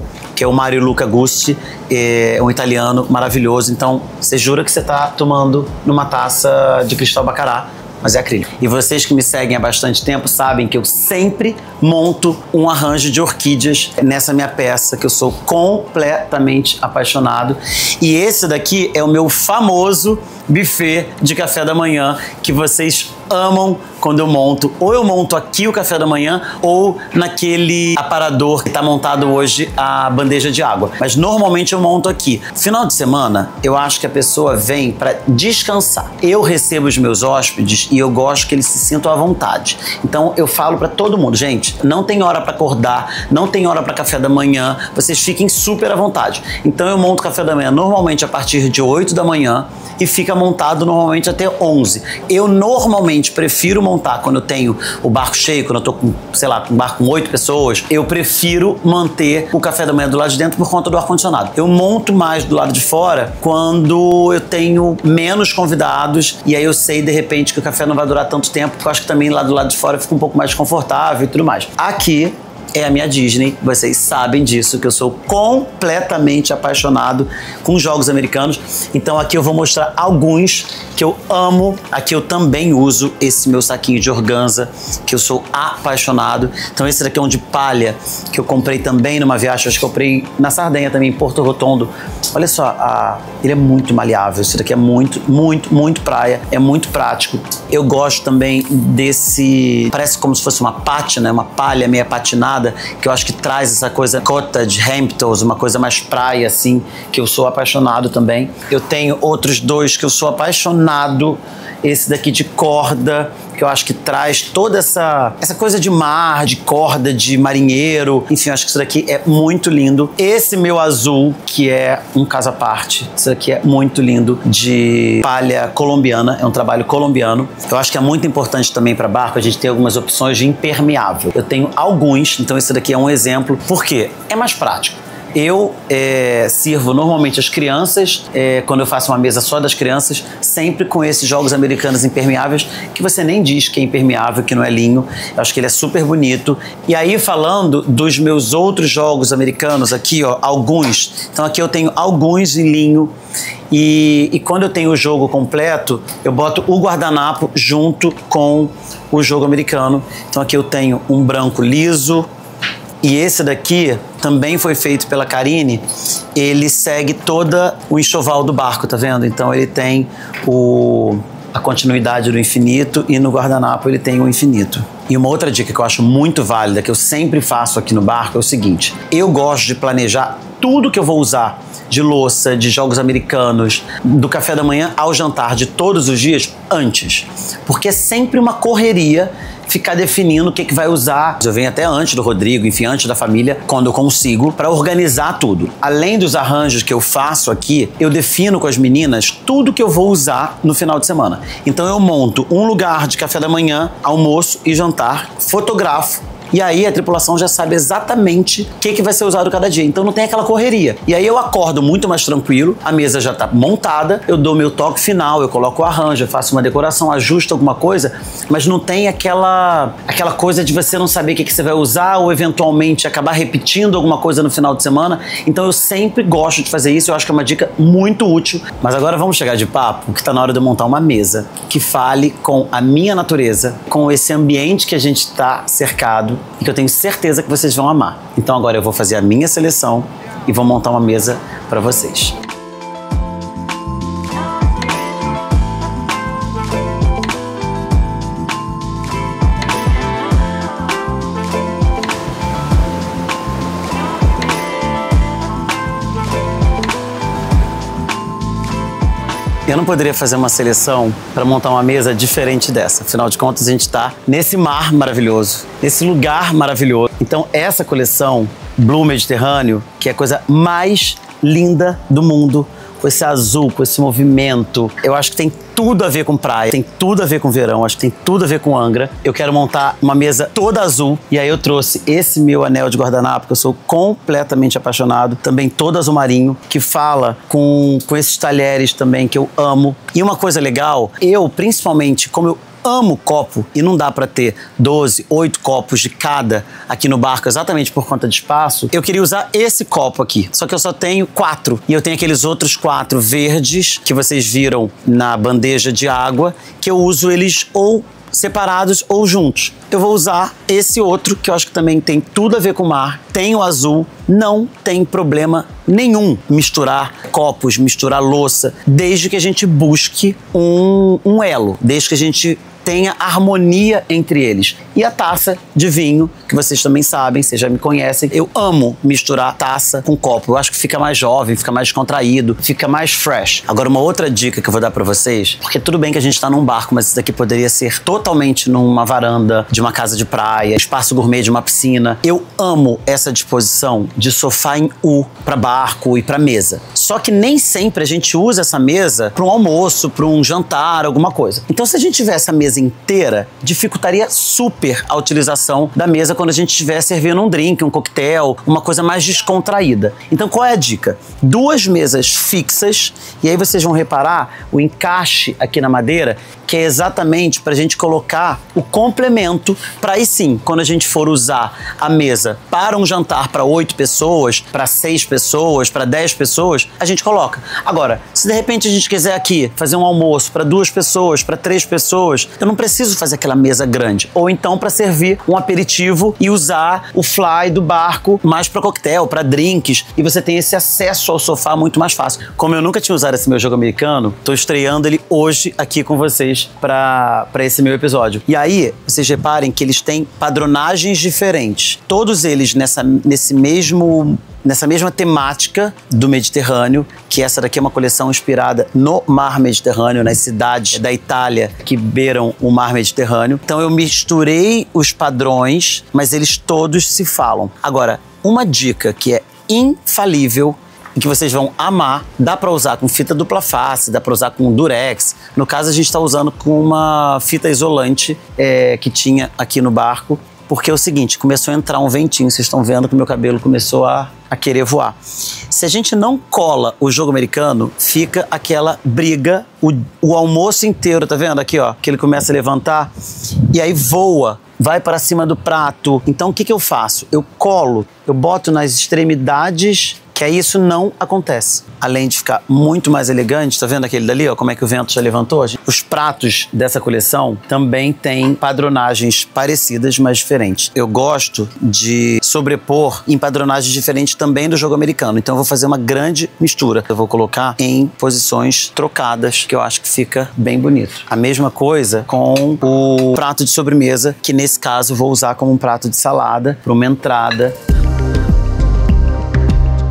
Mario Luca Gusti, é um italiano maravilhoso. Então, você jura que você está tomando numa taça de cristal bacará, mas é acrílico. E vocês que me seguem há bastante tempo sabem que eu sempre monto um arranjo de orquídeas nessa minha peça, que eu sou completamente apaixonado. E esse daqui é o meu famoso buffet de café da manhã, que vocês amam quando eu monto. Ou eu monto aqui o café da manhã, ou naquele aparador que está montado hoje a bandeja de água. Mas normalmente eu monto aqui. Final de semana, eu acho que a pessoa vem para descansar. Eu recebo os meus hóspedes e eu gosto que eles se sintam à vontade. Então eu falo para todo mundo, gente, não tem hora para acordar, não tem hora para café da manhã, vocês fiquem super à vontade. Então eu monto café da manhã normalmente a partir de 8 da manhã e fica montado normalmente até 11. Eu normalmente prefiro montar quando eu tenho o barco cheio, quando eu tô com, sei lá, um barco com 8 pessoas, eu prefiro manter o café da manhã do lado de dentro por conta do ar-condicionado. Eu monto mais do lado de fora quando eu tenho menos convidados e aí eu sei de repente que o café não vai durar tanto tempo, porque eu acho que também lá do lado de fora fica um pouco mais confortável e tudo mais. Aqui é a minha Disney, vocês sabem disso, que eu sou completamente apaixonado com jogos americanos. Então aqui eu vou mostrar alguns que eu amo. Aqui eu também uso esse meu saquinho de organza, que eu sou apaixonado. Então esse daqui é um de palha, que eu comprei também numa viagem, acho que eu comprei na Sardenha também, em Porto Rotondo. Olha só, ele é muito maleável, esse daqui é muito praia, é muito prático. Eu gosto também desse, parece como se fosse uma pátina, uma palha meia patinada, que eu acho que traz essa coisa cottage, Hamptons, uma coisa mais praia assim, que eu sou apaixonado também. Eu tenho outros dois que eu sou apaixonado, esse daqui de corda, que eu acho que traz toda essa coisa de mar, de corda, de marinheiro. Enfim, eu acho que isso daqui é muito lindo. Esse meu azul, que é um caso à parte, isso daqui é muito lindo, de palha colombiana, é um trabalho colombiano. Eu acho que é muito importante também para barco a gente ter algumas opções de impermeável. Eu tenho alguns, então esse daqui é um exemplo. Por quê? É mais prático. Eu sirvo normalmente as crianças, quando eu faço uma mesa só das crianças, sempre com esses jogos americanos impermeáveis, que você nem diz que é impermeável, que não é linho. Eu acho que ele é super bonito. E aí, falando dos meus outros jogos americanos aqui, ó, alguns. Então aqui eu tenho alguns em linho. E quando eu tenho o jogo completo, eu boto o guardanapo junto com o jogo americano. Então aqui eu tenho um branco liso. E esse daqui também foi feito pela Karine. Ele segue toda o enxoval do barco, tá vendo? Então ele tem a continuidade do infinito e no guardanapo ele tem o infinito. E uma outra dica que eu acho muito válida, que eu sempre faço aqui no barco, é o seguinte. Eu gosto de planejar tudo que eu vou usar de louça, de jogos americanos, do café da manhã ao jantar de todos os dias antes. Porque é sempre uma correria ficar definindo o que vai usar. Eu venho até antes do Rodrigo, enfim, antes da família, quando eu consigo, para organizar tudo. Além dos arranjos que eu faço aqui, eu defino com as meninas tudo que eu vou usar no final de semana. Então eu monto um lugar de café da manhã, almoço e jantar, fotografo. E aí a tripulação já sabe exatamente o que vai ser usado cada dia. Então não tem aquela correria. E aí eu acordo muito mais tranquilo, a mesa já tá montada, eu dou meu toque final, eu coloco o arranjo, eu faço uma decoração, ajusto alguma coisa, mas não tem aquela coisa de você não saber o que você vai usar ou eventualmente acabar repetindo alguma coisa no final de semana. Então eu sempre gosto de fazer isso, eu acho que é uma dica muito útil. Mas agora vamos chegar de papo, que tá na hora de eu montar uma mesa que fale com a minha natureza, com esse ambiente que a gente tá cercado, e que eu tenho certeza que vocês vão amar. Então agora eu vou fazer a minha seleção e vou montar uma mesa para vocês. Eu não poderia fazer uma seleção para montar uma mesa diferente dessa. Afinal de contas, a gente está nesse mar maravilhoso, nesse lugar maravilhoso. Então, essa coleção Blue Mediterrâneo, que é a coisa mais linda do mundo, com esse azul, com esse movimento, eu acho que tem tudo a ver com praia, tem tudo a ver com verão, acho que tem tudo a ver com Angra. Eu quero montar uma mesa toda azul e aí eu trouxe esse meu anel de guardanapo, que eu sou completamente apaixonado, também todo azul marinho, que fala com esses talheres também que eu amo. E uma coisa legal, eu principalmente, como eu amo copo e não dá para ter 12, 8 copos de cada aqui no barco exatamente por conta de espaço, eu queria usar esse copo aqui. Só que eu só tenho 4 e eu tenho aqueles outros 4 verdes que vocês viram na bandeja de água, que eu uso eles ou separados ou juntos. Eu vou usar esse outro, que eu acho que também tem tudo a ver com o mar, tem o azul, não tem problema nenhum misturar copos, misturar louça, desde que a gente busque um elo, desde que a gente tenha harmonia entre eles. E a taça de vinho, que vocês também sabem, vocês já me conhecem, eu amo misturar taça com copo. Eu acho que fica mais jovem, fica mais contraído, fica mais fresh. Agora, uma outra dica que eu vou dar pra vocês, porque tudo bem que a gente tá num barco, mas isso daqui poderia ser totalmente numa varanda de uma casa de praia, espaço gourmet de uma piscina. Eu amo essa disposição de sofá em U pra barco e pra mesa. Só que nem sempre a gente usa essa mesa para um almoço, para um jantar, alguma coisa. Então, se a gente tiver essa mesa inteira, dificultaria super a utilização da mesa quando a gente estiver servindo um drink, um coquetel, uma coisa mais descontraída. Então, qual é a dica? 2 mesas fixas, e aí vocês vão reparar o encaixe aqui na madeira, que é exatamente para a gente colocar o complemento para aí sim, quando a gente for usar a mesa para um jantar para 8 pessoas, para 6 pessoas, para 10 pessoas, a gente coloca. Agora, se de repente a gente quiser aqui fazer um almoço para 2 pessoas, para 3 pessoas, eu não preciso fazer aquela mesa grande. Ou então para servir um aperitivo e usar o fly do barco mais para coquetel, para drinks, e você tem esse acesso ao sofá muito mais fácil. Como eu nunca tinha usado esse meu jogo americano, tô estreando ele hoje aqui com vocês para esse meu episódio. E aí, vocês reparem que eles têm padronagens diferentes. Todos eles nessa mesma temática do Mediterrâneo, que essa daqui é uma coleção inspirada no Mar Mediterrâneo, nas cidades da Itália que beiram o Mar Mediterrâneo. Então eu misturei os padrões, mas eles todos se falam. Agora, uma dica que é infalível e que vocês vão amar, dá pra usar com fita dupla face, dá pra usar com durex. No caso, a gente tá usando com uma fita isolante que tinha aqui no barco. porque é o seguinte, começou a entrar um ventinho, vocês estão vendo que o meu cabelo começou a querer voar. Se a gente não cola o jogo americano, fica aquela briga, o almoço inteiro, tá vendo aqui, ó, que ele começa a levantar e aí voa, vai para cima do prato. Então o que eu faço? Eu colo, eu boto nas extremidades, que aí isso não acontece. Além de ficar muito mais elegante, tá vendo aquele dali, ó, como é que o vento já levantou? Os pratos dessa coleção também têm padronagens parecidas, mas diferentes. Eu gosto de sobrepor em padronagens diferentes também do jogo americano, então eu vou fazer uma grande mistura. Eu vou colocar em posições trocadas, que eu acho que fica bem bonito. A mesma coisa com o prato de sobremesa, que nesse caso eu vou usar como um prato de salada, para uma entrada.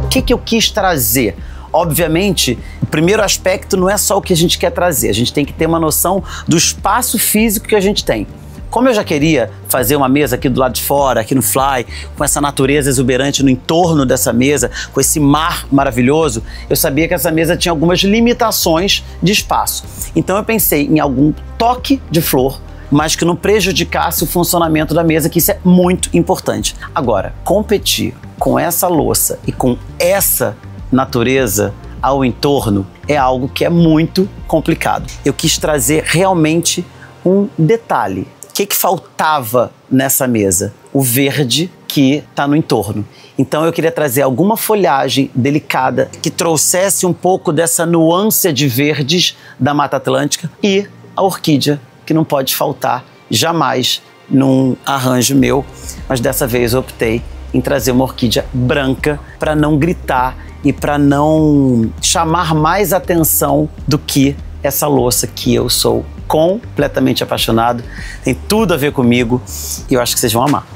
O que eu quis trazer? Obviamente, o primeiro aspecto não é só o que a gente quer trazer, a gente tem que ter uma noção do espaço físico que a gente tem. Como eu já queria fazer uma mesa aqui do lado de fora, aqui no Fly, com essa natureza exuberante no entorno dessa mesa, com esse mar maravilhoso, eu sabia que essa mesa tinha algumas limitações de espaço. Então eu pensei em algum toque de flor, mas que não prejudicasse o funcionamento da mesa, que isso é muito importante. Agora, competir com essa louça e com essa natureza ao entorno é algo que é muito complicado. Eu quis trazer realmente um detalhe. O que faltava nessa mesa? O verde que está no entorno. Então eu queria trazer alguma folhagem delicada que trouxesse um pouco dessa nuance de verdes da Mata Atlântica e a orquídea, que não pode faltar jamais num arranjo meu, mas dessa vez eu optei em trazer uma orquídea branca para não gritar e para não chamar mais atenção do que essa louça que eu sou completamente apaixonado. Tem tudo a ver comigo e eu acho que vocês vão amar.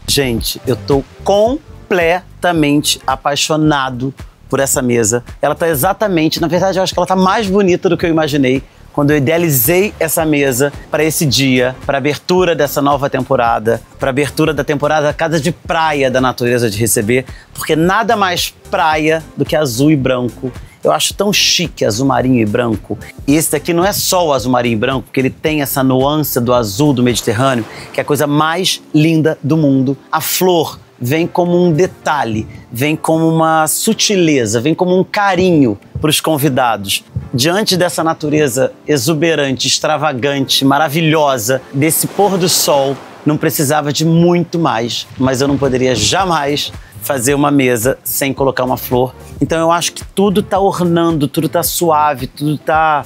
Gente, eu tô completamente apaixonado por essa mesa. Ela tá exatamente, na verdade eu acho que ela tá mais bonita do que eu imaginei quando eu idealizei essa mesa para esse dia, para a abertura dessa nova temporada, para a abertura da temporada Casa de Praia da Natureza de Receber, porque nada mais praia do que azul e branco. Eu acho tão chique azul marinho e branco. E esse daqui não é só o azul marinho e branco, porque ele tem essa nuance do azul do Mediterrâneo, que é a coisa mais linda do mundo. A flor vem como um detalhe, vem como uma sutileza, vem como um carinho para os convidados. Diante dessa natureza exuberante, extravagante, maravilhosa, desse pôr do sol, não precisava de muito mais, mas eu não poderia jamais fazer uma mesa sem colocar uma flor. Então eu acho que tudo tá ornando, tudo tá suave, tudo tá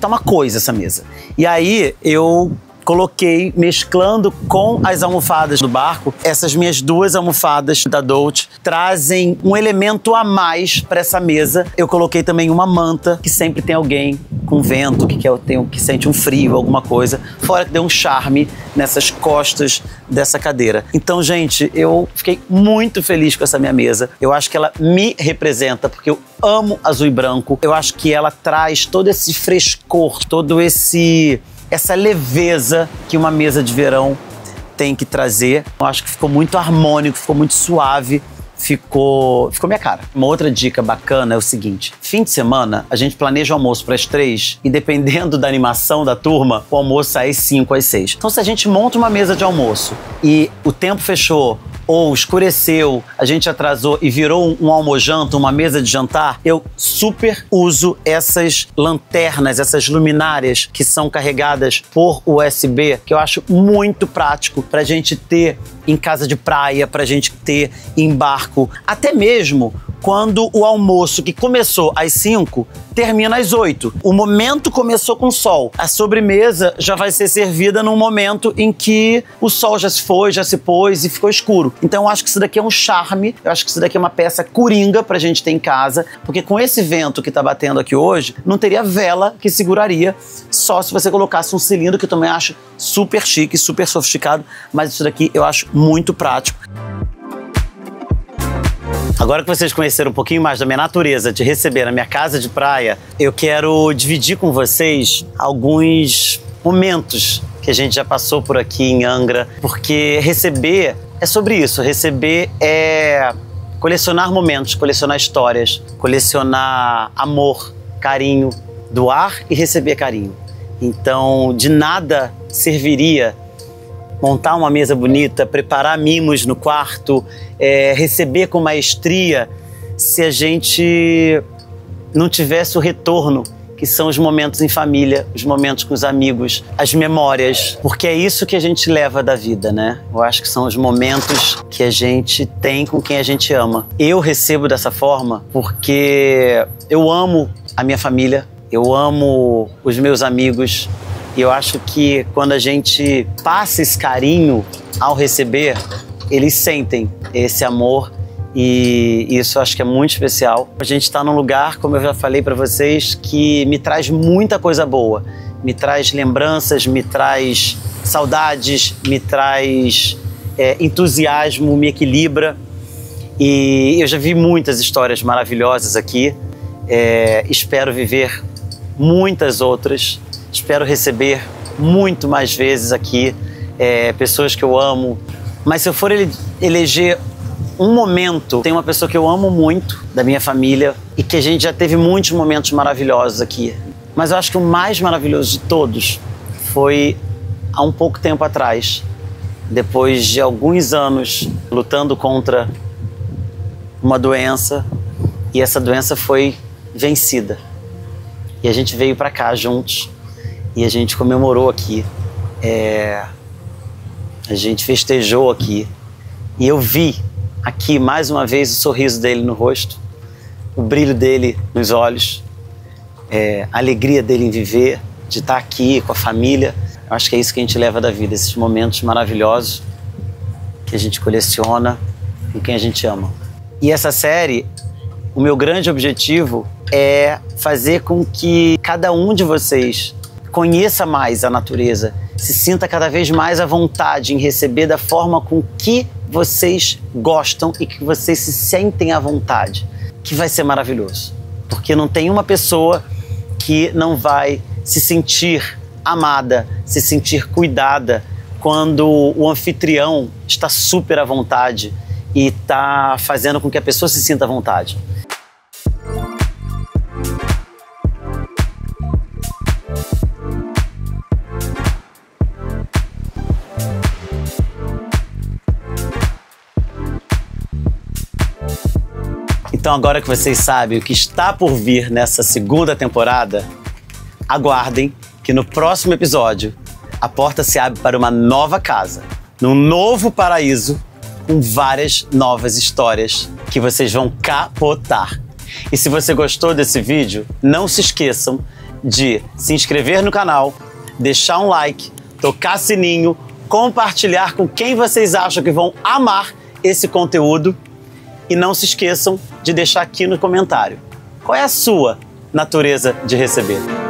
uma coisa essa mesa. E aí eu coloquei, mesclando com as almofadas do barco, essas minhas duas almofadas da Dolce trazem um elemento a mais para essa mesa. Eu coloquei também uma manta, que sempre tem alguém com vento, que sente um frio, alguma coisa, fora que deu um charme nessas costas dessa cadeira. Então, gente, eu fiquei muito feliz com essa minha mesa. Eu acho que ela me representa, porque eu amo azul e branco. Eu acho que ela traz todo esse frescor, essa leveza que uma mesa de verão tem que trazer. Eu acho que ficou muito harmônico, ficou muito suave, ficou minha cara. Uma outra dica bacana é o seguinte: fim de semana a gente planeja o almoço para as 3 e dependendo da animação da turma, o almoço sai às 5, às 6. Então se a gente monta uma mesa de almoço e o tempo fechou, ou escureceu, a gente atrasou e virou um almojanta, uma mesa de jantar, eu super uso essas lanternas, essas luminárias que são carregadas por USB, que eu acho muito prático pra gente ter em casa de praia, pra gente ter em barco, até mesmo quando o almoço que começou às 5 termina às 8. O momento começou com sol. A sobremesa já vai ser servida num momento em que o sol já se foi, já se pôs e ficou escuro. Então eu acho que isso daqui é um charme, eu acho que isso daqui é uma peça coringa pra gente ter em casa, porque com esse vento que tá batendo aqui hoje, não teria vela que seguraria, só se você colocasse um cilindro, que eu também acho super chique, super sofisticado, mas isso daqui eu acho muito prático. Agora que vocês conheceram um pouquinho mais da minha natureza de receber na minha casa de praia, eu quero dividir com vocês alguns momentos que a gente já passou por aqui em Angra, porque receber é sobre isso. Receber é colecionar momentos, colecionar histórias, colecionar amor, carinho, doar e receber carinho. Então, de nada serviria montar uma mesa bonita, preparar mimos no quarto, receber com maestria, se a gente não tivesse o retorno, que são os momentos em família, os momentos com os amigos, as memórias, porque é isso que a gente leva da vida, né? Eu acho que são os momentos que a gente tem com quem a gente ama. Eu recebo dessa forma porque eu amo a minha família, eu amo os meus amigos, e eu acho que quando a gente passa esse carinho ao receber, eles sentem esse amor. E isso eu acho que é muito especial. A gente está num lugar, como eu já falei para vocês, que me traz muita coisa boa. Me traz lembranças, me traz saudades, me traz entusiasmo, me equilibra. E eu já vi muitas histórias maravilhosas aqui. Espero viver muitas outras. Espero receber muito mais vezes aqui pessoas que eu amo. Mas se eu for eleger um momento, tem uma pessoa que eu amo muito, da minha família, e que a gente já teve muitos momentos maravilhosos aqui. Mas eu acho que o mais maravilhoso de todos foi há um pouco tempo atrás, depois de alguns anos lutando contra uma doença, e essa doença foi vencida. E a gente veio para cá juntos, e a gente comemorou aqui, a gente festejou aqui, e eu vi aqui, mais uma vez, o sorriso dele no rosto, o brilho dele nos olhos, a alegria dele em viver, de estar aqui com a família. Eu acho que é isso que a gente leva da vida, esses momentos maravilhosos que a gente coleciona com quem a gente ama. E essa série, o meu grande objetivo é fazer com que cada um de vocês conheça mais a natureza, se sinta cada vez mais à vontade em receber da forma com que vocês gostam e que vocês se sentem à vontade, que vai ser maravilhoso. Porque não tem uma pessoa que não vai se sentir amada, se sentir cuidada quando o anfitrião está super à vontade e está fazendo com que a pessoa se sinta à vontade. Então, agora que vocês sabem o que está por vir nessa segunda temporada, aguardem que no próximo episódio a porta se abre para uma nova casa, num novo paraíso, com várias novas histórias que vocês vão capotar. E se você gostou desse vídeo, não se esqueçam de se inscrever no canal, deixar um like, tocar sininho, compartilhar com quem vocês acham que vão amar esse conteúdo. E não se esqueçam de deixar aqui no comentário qual é a sua natureza de receber.